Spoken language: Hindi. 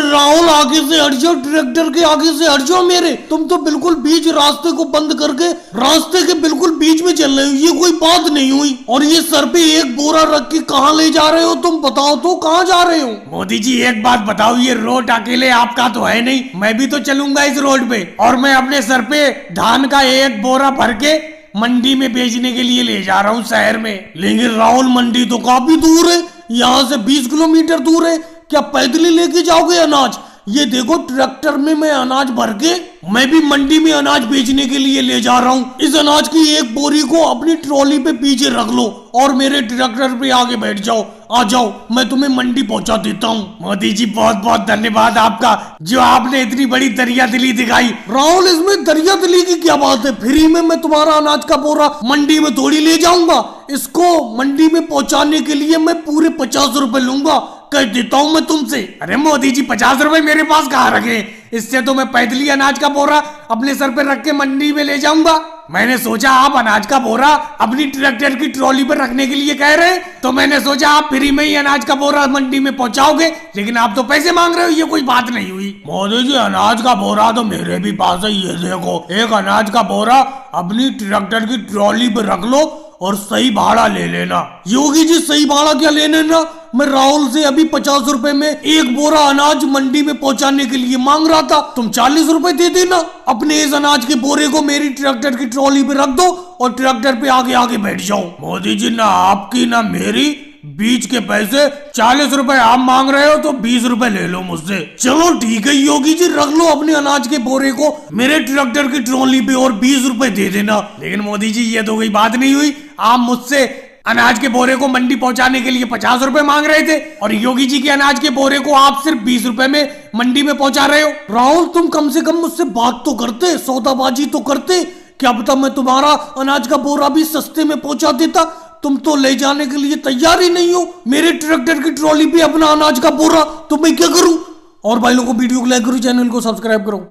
राहुल आगे से हट जाओ, ट्रैक्टर के आगे से हट जाओ मेरे। तुम तो बिल्कुल बीच रास्ते को बंद करके रास्ते के बिल्कुल बीच में चल रहे हो, ये कोई बात नहीं हुई। और ये सर पे एक बोरा रख के कहाँ ले जा रहे हो तुम, बताओ तो कहाँ जा रहे हो? मोदी जी एक बात बताओ, ये रोड अकेले आपका तो है नहीं, मैं भी तो चलूंगा इस रोड पे, और मैं अपने सर पे धान का एक बोरा भर के मंडी में बेचने के लिए ले जा रहा हूँ शहर में। लेकिन राहुल मंडी तो काफी दूर है, यहाँ से 20 किलोमीटर दूर है, क्या पैदल ही लेके जाओगे अनाज? ये देखो ट्रैक्टर में मैं अनाज भर के मैं भी मंडी में अनाज बेचने के लिए ले जा रहा हूँ। इस अनाज की एक बोरी को अपनी ट्रॉली पे पीछे रख लो और मेरे ट्रैक्टर पे आगे बैठ जाओ। आ जाओ, मैं तुम्हें मंडी पहुंचा देता हूँ। मोदी जी बहुत बहुत धन्यवाद आपका, जो आपने इतनी बड़ी दरिया दिली दिखाई। राहुल इसमें दरिया दिली की क्या बात है, फ्री में मैं तुम्हारा अनाज का बोरा मंडी में थोड़ी ले जाऊंगा। इसको मंडी में पहुंचाने के लिए मैं पूरे 50 रुपए लूंगा, कह देता हूँ मैं तुमसे। अरे मोदी जी 50 रुपए मेरे पास कहाँ रखे, इससे तो मैं पैदल ही अनाज का बोरा अपने सर पे रख के मंडी में ले जाऊंगा। मैंने सोचा आप अनाज का बोरा अपनी ट्रैक्टर की ट्रॉली पर रखने के लिए कह रहे हैं, तो मैंने सोचा आप फ्री में ही अनाज का बोरा मंडी में पहुंचाओगे, लेकिन आप तो पैसे मांग रहे हो, ये कोई बात नहीं हुई। मोदी जी अनाज का बोरा तो मेरे भी पास है, ये देखो एक अनाज का बोरा अपनी ट्रैक्टर की ट्रॉली पर रख लो और सही भाड़ा ले लेना। योगी जी सही भाड़ा क्या ले लेना, मैं राहुल से अभी 50 रुपए में एक बोरा अनाज मंडी में पहुंचाने के लिए मांग रहा था, तुम 40 रुपए दे देना। अपने इस अनाज के बोरे को मेरी ट्रैक्टर की ट्रॉली पे रख दो और ट्रैक्टर पे आगे आगे बैठ जाओ। मोदी जी ना आपकी ना मेरी बीच के पैसे 40 रुपए आप मांग रहे हो तो 20 रुपए ले लो मुझसे। चलो ठीक है योगी जी, रख लो अपने अनाज के बोरे को मेरे ट्रैक्टर की ट्रॉली पे और 20 रुपए दे देना। लेकिन मोदी जी ये तो कोई बात नहीं हुई, आप मुझसे अनाज के बोरे को मंडी पहुंचाने के लिए 50 रुपए मांग रहे थे और योगी जी के अनाज के बोरे को आप सिर्फ 20 रुपए में मंडी में पहुंचा रहे हो। राहुल तुम कम से कम मुझसे बात तो करते, सौदाबाजी तो करते, क्या पता मैं तुम्हारा अनाज का बोरा भी सस्ते में पहुंचा देता। तुम तो ले जाने के लिए तैयार ही नहीं हो मेरे ट्रैक्टर की ट्रॉली पे अपना अनाज का बोरा, तो मैं क्या करूं? और भाई लोगों को वीडियो को लाइक करो, चैनल को सब्सक्राइब करो।